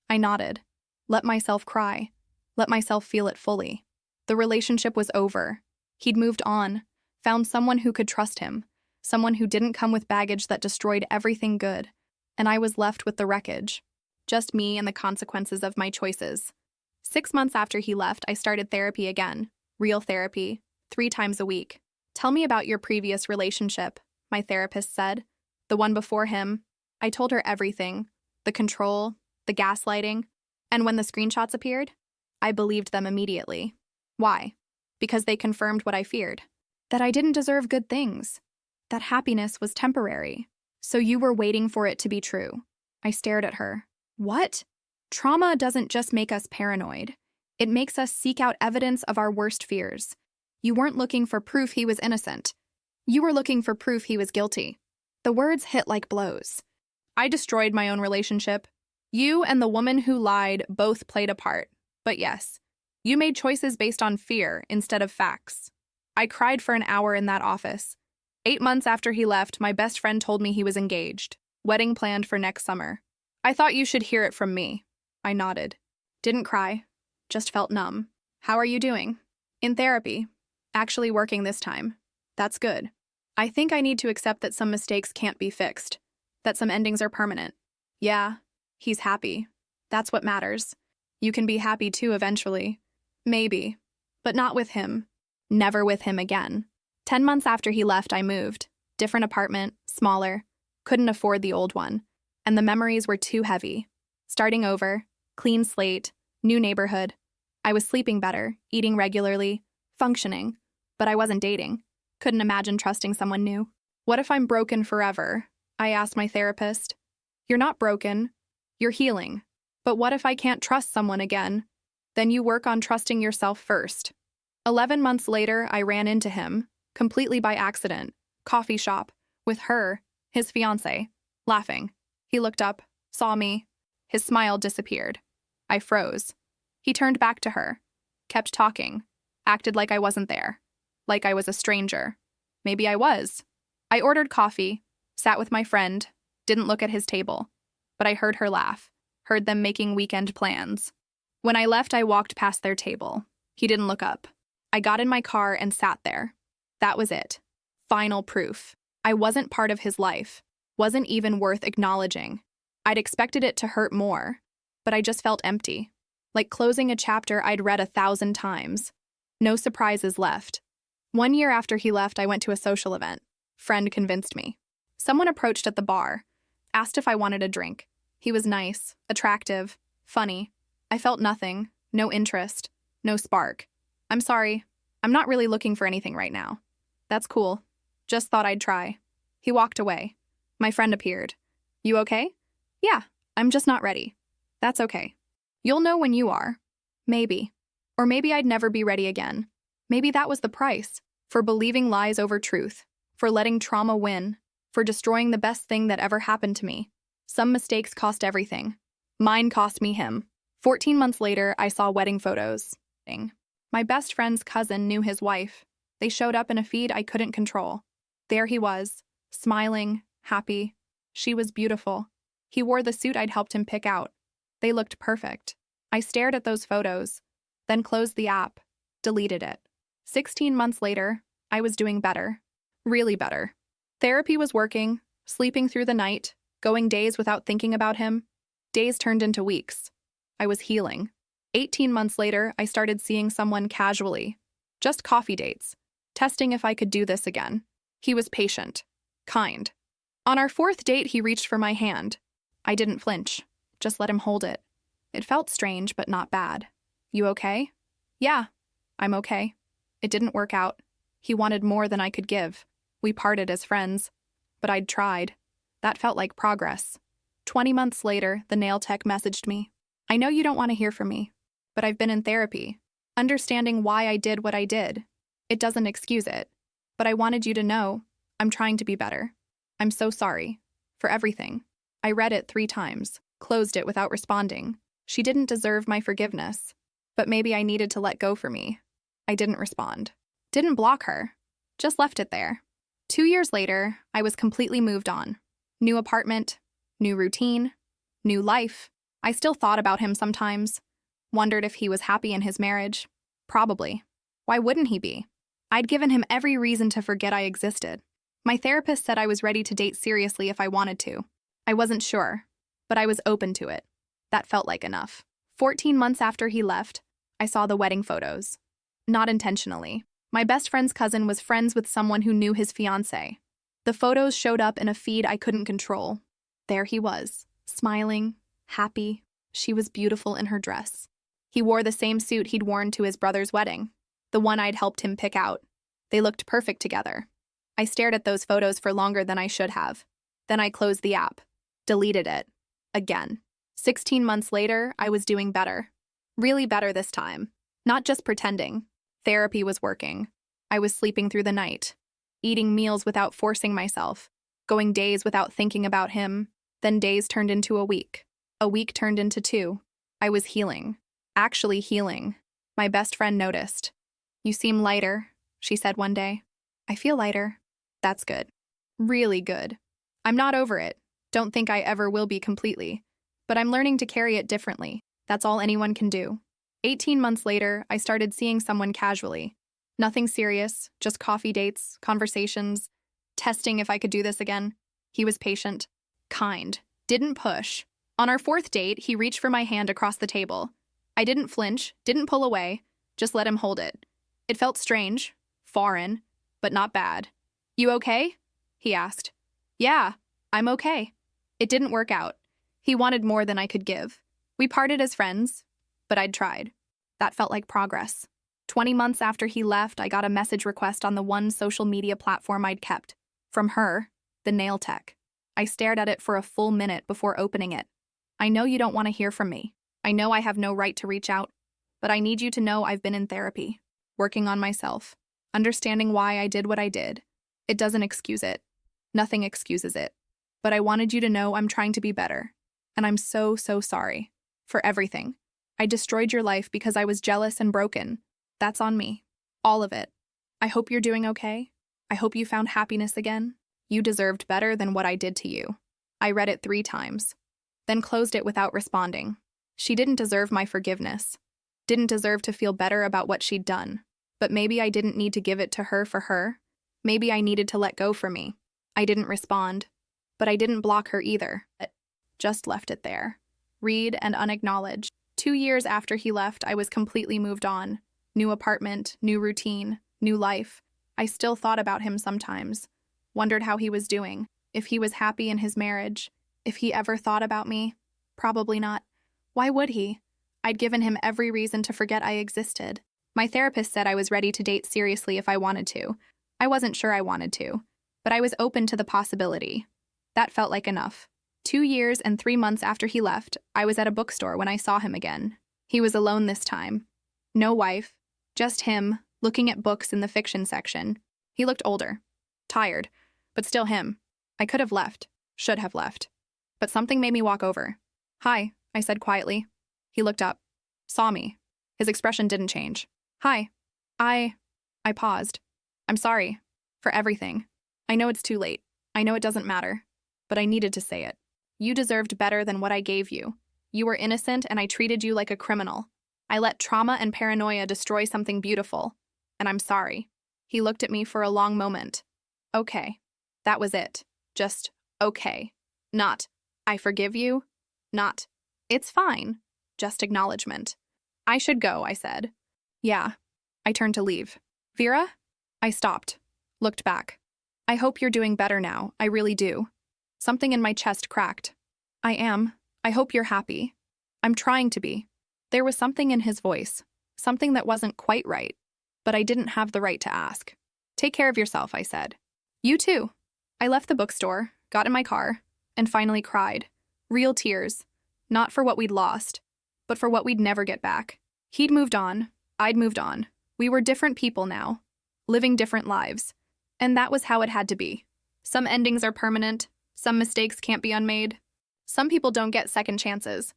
I nodded. Let myself cry. Let myself feel it fully. The relationship was over. He'd moved on, found someone who could trust him, someone who didn't come with baggage that destroyed everything good. And I was left with the wreckage. Just me and the consequences of my choices. 6 months after he left, I started therapy again. Real therapy, 3 times a week. Tell me about your previous relationship, my therapist said. The one before him. I told her everything. The control, the gaslighting. And when the screenshots appeared, I believed them immediately. Why? Because they confirmed what I feared. That I didn't deserve good things. That happiness was temporary. So you were waiting for it to be true. I stared at her. What? Trauma doesn't just make us paranoid. It makes us seek out evidence of our worst fears. You weren't looking for proof he was innocent. You were looking for proof he was guilty. The words hit like blows. I destroyed my own relationship. You and the woman who lied both played a part. But yes, you made choices based on fear instead of facts. I cried for an hour in that office. 8 months after he left, my best friend told me he was engaged. Wedding planned for next summer. I thought you should hear it from me. I nodded. Didn't cry. Just felt numb. How are you doing? In therapy. Actually working this time. That's good. I think I need to accept that some mistakes can't be fixed. That some endings are permanent. Yeah, he's happy. That's what matters. You can be happy too eventually. Maybe. But not with him. Never with him again. 10 months after he left, I moved. Different apartment, smaller. Couldn't afford the old one. And the memories were too heavy. Starting over, clean slate, new neighborhood. I was sleeping better, eating regularly, functioning. But I wasn't dating. Couldn't imagine trusting someone new. What if I'm broken forever? I asked my therapist. You're not broken. You're healing. But what if I can't trust someone again? Then you work on trusting yourself first. 11 months later, I ran into him, completely by accident, coffee shop, with her, his fiancée, laughing. He looked up, saw me. His smile disappeared. I froze. He turned back to her, kept talking, acted like I wasn't there, like I was a stranger. Maybe I was. I ordered coffee, sat with my friend, didn't look at his table, but I heard her laugh, heard them making weekend plans. When I left, I walked past their table. He didn't look up. I got in my car and sat there. That was it. Final proof. I wasn't part of his life. Wasn't even worth acknowledging. I'd expected it to hurt more, but I just felt empty. Like closing a chapter I'd read 1,000 times. No surprises left. 1 year after he left, I went to a social event. Friend convinced me. Someone approached at the bar, asked if I wanted a drink. He was nice, attractive, funny. I felt nothing, no interest, no spark. I'm sorry, I'm not really looking for anything right now. That's cool. Just thought I'd try. He walked away. My friend appeared. You okay? Yeah, I'm just not ready. That's okay. You'll know when you are. Maybe. Or maybe I'd never be ready again. Maybe that was the price. For believing lies over truth. For letting trauma win. For destroying the best thing that ever happened to me. Some mistakes cost everything. Mine cost me him. 14 months later, I saw wedding photos. My best friend's cousin knew his wife. They showed up in a feed I couldn't control. There he was, smiling, happy. She was beautiful. He wore the suit I'd helped him pick out. They looked perfect. I stared at those photos, then closed the app, deleted it. 16 months later, I was doing better. Really better. Therapy was working, sleeping through the night, going days without thinking about him. Days turned into weeks. I was healing. 18 months later, I started seeing someone casually. Just coffee dates. Testing if I could do this again. He was patient. Kind. On our 4th date, he reached for my hand. I didn't flinch. Just let him hold it. It felt strange, but not bad. You okay? Yeah. I'm okay. It didn't work out. He wanted more than I could give. We parted as friends. But I'd tried. That felt like progress. 20 months later, the nail tech messaged me. I know you don't want to hear from me, but I've been in therapy. Understanding why I did what I did. It doesn't excuse it. But I wanted you to know I'm trying to be better. I'm so sorry. For everything. I read it 3 times, closed it without responding. She didn't deserve my forgiveness. But maybe I needed to let go for me. I didn't respond. Didn't block her. Just left it there. 2 years later, I was completely moved on. New apartment, new routine, new life. I still thought about him sometimes. Wondered if he was happy in his marriage. Probably. Why wouldn't he be? I'd given him every reason to forget I existed. My therapist said I was ready to date seriously if I wanted to. I wasn't sure, but I was open to it. That felt like enough. 14 months after he left, I saw the wedding photos. Not intentionally. My best friend's cousin was friends with someone who knew his fiancé. The photos showed up in a feed I couldn't control. There he was, smiling, happy. She was beautiful in her dress. He wore the same suit he'd worn to his brother's wedding, the one I'd helped him pick out. They looked perfect together. I stared at those photos for longer than I should have. Then I closed the app, deleted it, again. 16 months later, I was doing better. Really better this time. Not just pretending. Therapy was working. I was sleeping through the night, eating meals without forcing myself, going days without thinking about him. Then days turned into a week. A week turned into 2. I was healing. Actually healing. My best friend noticed. You seem lighter, she said one day. I feel lighter. That's good. Really good. I'm not over it. Don't think I ever will be completely. But I'm learning to carry it differently. That's all anyone can do. 18 months later, I started seeing someone casually. Nothing serious, just coffee dates, conversations, testing if I could do this again. He was patient, kind, didn't push. On our 4th date, he reached for my hand across the table. I didn't flinch, didn't pull away, just let him hold it. It felt strange, foreign, but not bad. You okay? He asked. Yeah, I'm okay. It didn't work out. He wanted more than I could give. We parted as friends, but I'd tried. That felt like progress. 20 months after he left, I got a message request on the one social media platform I'd kept. From her, the nail tech. I stared at it for a full minute before opening it. I know you don't want to hear from me. I know I have no right to reach out, but I need you to know I've been in therapy, working on myself, understanding why I did what I did. It doesn't excuse it. Nothing excuses it. But I wanted you to know I'm trying to be better. And I'm so, so sorry. For everything. I destroyed your life because I was jealous and broken. That's on me. All of it. I hope you're doing okay. I hope you found happiness again. You deserved better than what I did to you. I read it 3 times. Then closed it without responding. She didn't deserve my forgiveness. Didn't deserve to feel better about what she'd done. But maybe I didn't need to give it to her for her. Maybe I needed to let go for me. I didn't respond. But I didn't block her either. Just left it there. Read and unacknowledged. 2 years after he left, I was completely moved on. New apartment, new routine, new life. I still thought about him sometimes. Wondered how he was doing. If he was happy in his marriage. If he ever thought about me. Probably not. Why would he? I'd given him every reason to forget I existed. My therapist said I was ready to date seriously if I wanted to. I wasn't sure I wanted to. But I was open to the possibility. That felt like enough. 2 years and 3 months after he left, I was at a bookstore when I saw him again. He was alone this time. No wife. Just him, looking at books in the fiction section. He looked older. Tired. But still him. I could have left. Should have left. But something made me walk over. Hi, I said quietly. He looked up. Saw me. His expression didn't change. Hi. I paused. I'm sorry. For everything. I know it's too late. I know it doesn't matter. But I needed to say it. You deserved better than what I gave you. You were innocent and I treated you like a criminal. I let trauma and paranoia destroy something beautiful. And I'm sorry. He looked at me for a long moment. Okay. That was it. Just, okay. Not, I forgive you. Not, it's fine. Just acknowledgement. I should go, I said. Yeah. I turned to leave. Vera? I stopped. Looked back. I hope you're doing better now. I really do. Something in my chest cracked. I am. I hope you're happy. I'm trying to be. There was something in his voice. Something that wasn't quite right. but I didn't have the right to ask. Take care of yourself, I said. You too. I left the bookstore, got in my car, and finally cried. Real tears. Not for what we'd lost, but for what we'd never get back. He'd moved on. I'd moved on. We were different people now, living different lives. And that was how it had to be. Some endings are permanent. Some mistakes can't be unmade. Some people don't get second chances.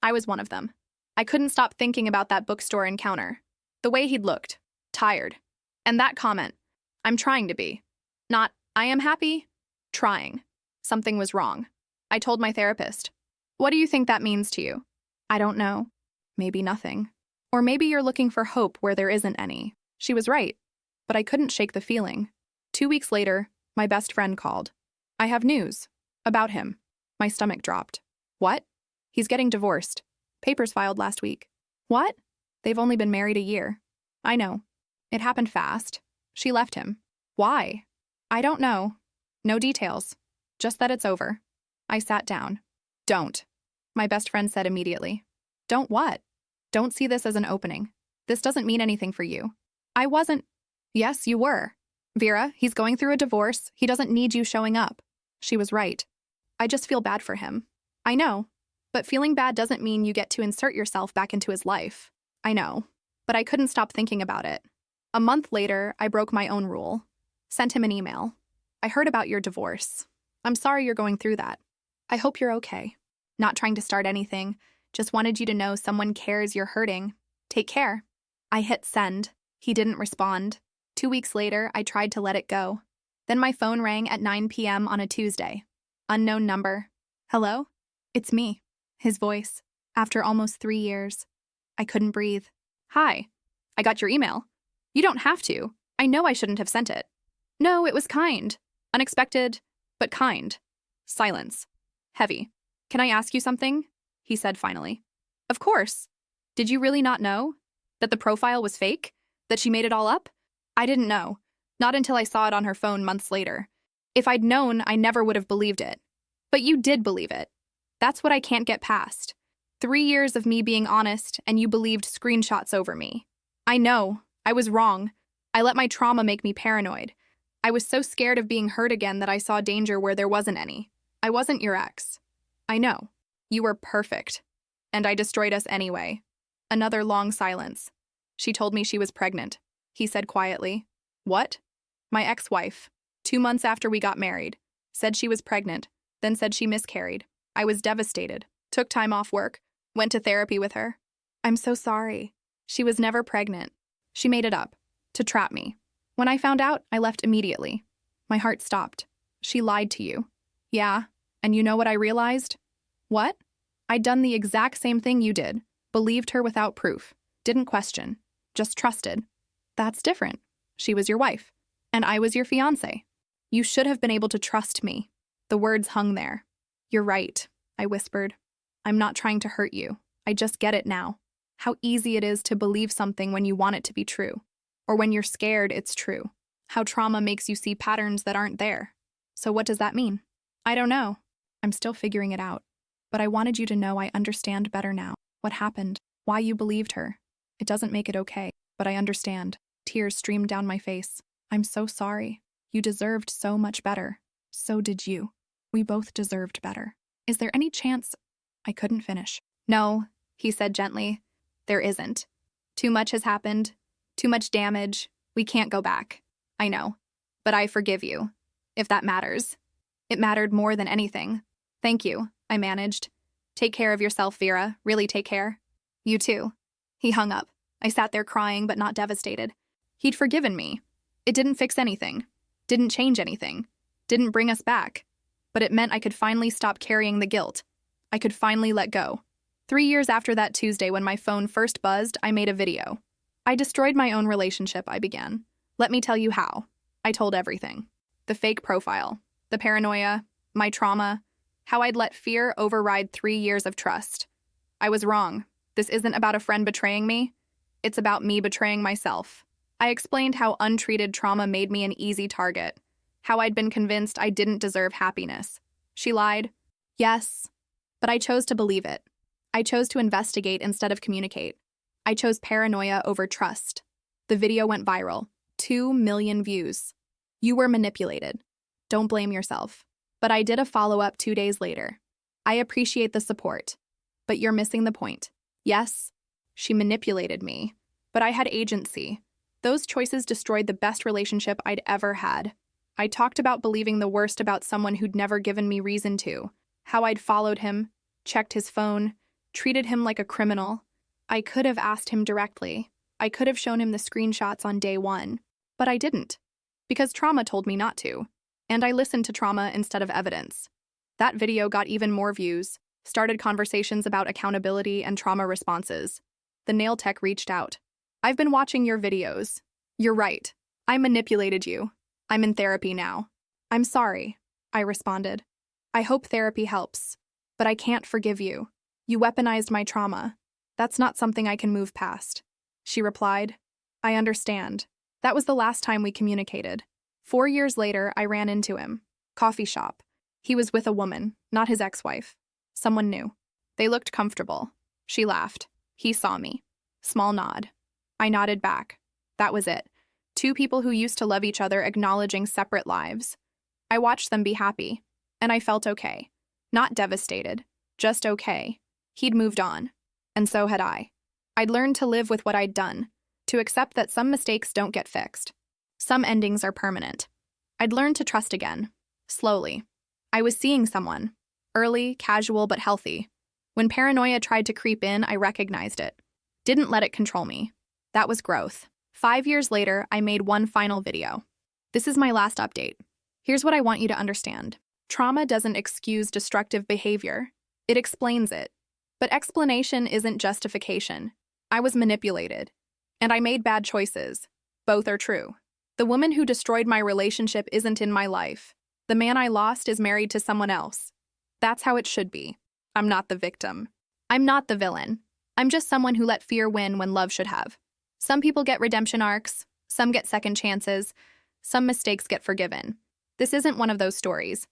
I was one of them. I couldn't stop thinking about that bookstore encounter. The way he'd looked. Tired. And that comment. I'm trying to be. Not, I am happy. Trying. Something was wrong. I told my therapist. What do you think that means to you? I don't know. Maybe nothing. Or maybe you're looking for hope where there isn't any. She was right. But I couldn't shake the feeling. 2 weeks later, my best friend called. I have news. About him. My stomach dropped. What? He's getting divorced. Papers filed last week. What? They've only been married a year. I know. It happened fast. She left him. Why? I don't know. No details. Just that it's over. I sat down. Don't. My best friend said immediately. Don't what? Don't see this as an opening. This doesn't mean anything for you. I wasn't. Yes, you were. Vera, he's going through a divorce. He doesn't need you showing up. She was right. I just feel bad for him. I know. But feeling bad doesn't mean you get to insert yourself back into his life. I know. But I couldn't stop thinking about it. A month later, I broke my own rule. Sent him an email. I heard about your divorce. I'm sorry you're going through that. I hope you're okay. Not trying to start anything. Just wanted you to know someone cares you're hurting. Take care. I hit send. He didn't respond. 2 weeks later, I tried to let it go. Then my phone rang at 9 p.m. on a Tuesday. Unknown number. Hello? It's me. His voice. After almost 3 years. I couldn't breathe. Hi. I got your email. You don't have to. I know I shouldn't have sent it. No, it was kind. Unexpected, but kind. Silence. Heavy. Can I ask you something? He said finally. Of course. Did you really not know? That the profile was fake? That she made it all up? I didn't know. Not until I saw it on her phone months later. If I'd known, I never would have believed it. But you did believe it. That's what I can't get past. 3 years of me being honest, and you believed screenshots over me. I know. I was wrong. I let my trauma make me paranoid. I was so scared of being hurt again that I saw danger where there wasn't any. I wasn't your ex. I know. You were perfect. And I destroyed us anyway. Another long silence. She told me she was pregnant. He said quietly. What? My ex-wife. 2 months after we got married. Said she was pregnant. Then said she miscarried. I was devastated. Took time off work. Went to therapy with her. I'm so sorry. She was never pregnant. She made it up. To trap me. When I found out, I left immediately. My heart stopped. She lied to you. Yeah. And you know what I realized? What? I'd done the exact same thing you did. Believed her without proof. Didn't question. Just trusted. That's different. She was your wife. And I was your fiancé. You should have been able to trust me. The words hung there. You're right, I whispered. I'm not trying to hurt you. I just get it now. How easy it is to believe something when you want it to be true. Or when you're scared it's true. How trauma makes you see patterns that aren't there. So what does that mean? I don't know. I'm still figuring it out. But I wanted you to know I understand better now. What happened? Why you believed her. It doesn't make it okay, but I understand. Tears streamed down my face. I'm so sorry. You deserved so much better. So did you. We both deserved better. Is there any chance? I couldn't finish. No, he said gently. There isn't. Too much has happened. Too much damage. We can't go back. I know. But I forgive you. If that matters. It mattered more than anything. Thank you, I managed. Take care of yourself, Vera. Really take care. You too. He hung up. I sat there crying but not devastated. He'd forgiven me. It didn't fix anything. Didn't change anything. Didn't bring us back. But it meant I could finally stop carrying the guilt. I could finally let go. 3 years after that Tuesday when my phone first buzzed, I made a video. I destroyed my own relationship, I began. Let me tell you how. I told everything. The fake profile. The paranoia. My trauma. How I'd let fear override 3 years of trust. I was wrong. This isn't about a friend betraying me. It's about me betraying myself. I explained how untreated trauma made me an easy target. How I'd been convinced I didn't deserve happiness. She lied. Yes. But I chose to believe it. I chose to investigate instead of communicate. I chose paranoia over trust. The video went viral. 2 million views. You were manipulated. Don't blame yourself. But I did a follow-up 2 days later. I appreciate the support. But you're missing the point. Yes, she manipulated me. But I had agency. Those choices destroyed the best relationship I'd ever had. I talked about believing the worst about someone who'd never given me reason to. How I'd followed him, checked his phone, treated him like a criminal. I could have asked him directly. I could have shown him the screenshots on day one. But I didn't. Because trauma told me not to. And I listened to trauma instead of evidence. That video got even more views, started conversations about accountability and trauma responses. The nail tech reached out. I've been watching your videos. You're right. I manipulated you. I'm in therapy now. I'm sorry, I responded. I hope therapy helps. But I can't forgive you. You weaponized my trauma. That's not something I can move past. She replied, I understand. That was the last time we communicated. 4 years later, I ran into him. Coffee shop. He was with a woman, not his ex-wife. Someone new. They looked comfortable. She laughed. He saw me. Small nod. I nodded back. That was it. 2 people who used to love each other acknowledging separate lives. I watched them be happy, and I felt okay. Not devastated, just okay. He'd moved on, and so had I. I'd learned to live with what I'd done, to accept that some mistakes don't get fixed. Some endings are permanent. I'd learned to trust again, slowly. I was seeing someone, early, casual, but healthy. When paranoia tried to creep in, I recognized it. Didn't let it control me. That was growth. 5 years later, I made one final video. This is my last update. Here's what I want you to understand. Trauma doesn't excuse destructive behavior. It explains it. But explanation isn't justification. I was manipulated. And I made bad choices. Both are true. The woman who destroyed my relationship isn't in my life. The man I lost is married to someone else. That's how it should be. I'm not the victim. I'm not the villain. I'm just someone who let fear win when love should have. Some people get redemption arcs. Some get second chances. Some mistakes get forgiven. This isn't one of those stories.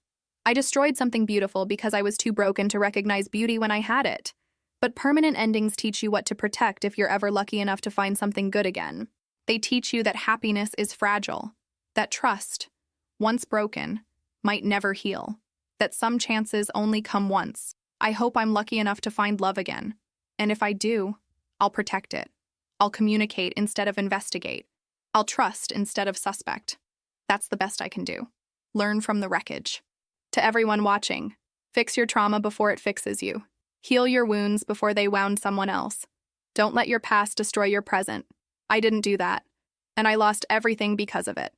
I destroyed something beautiful because I was too broken to recognize beauty when I had it. But permanent endings teach you what to protect if you're ever lucky enough to find something good again. They teach you that happiness is fragile, that trust, once broken, might never heal, that some chances only come once. I hope I'm lucky enough to find love again. And if I do, I'll protect it. I'll communicate instead of investigate. I'll trust instead of suspect. That's the best I can do. Learn from the wreckage. To everyone watching, fix your trauma before it fixes you. Heal your wounds before they wound someone else. Don't let your past destroy your present. I didn't do that, and I lost everything because of it.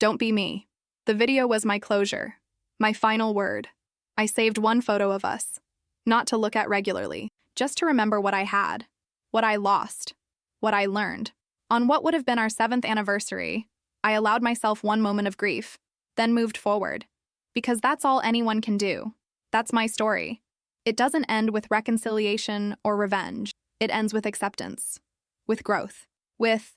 Don't be me. The video was my closure, my final word. I saved one photo of us, not to look at regularly, just to remember what I had, what I lost, what I learned. On what would have been our 7th anniversary, I allowed myself one moment of grief, then moved forward. Because that's all anyone can do. That's my story. It doesn't end with reconciliation or revenge. It ends with acceptance, with growth, with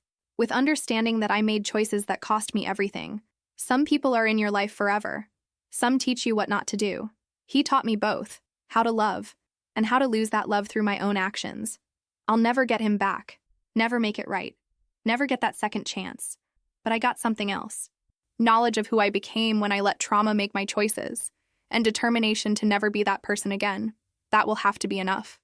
understanding that I made choices that cost me everything. Some people are in your life forever. Some teach you what not to do. He taught me both, how to love, and how to lose that love through my own actions. I'll never get him back, never make it right, never get that second chance. But I got something else. Knowledge of who I became when I let trauma make my choices, and determination to never be that person again. That will have to be enough.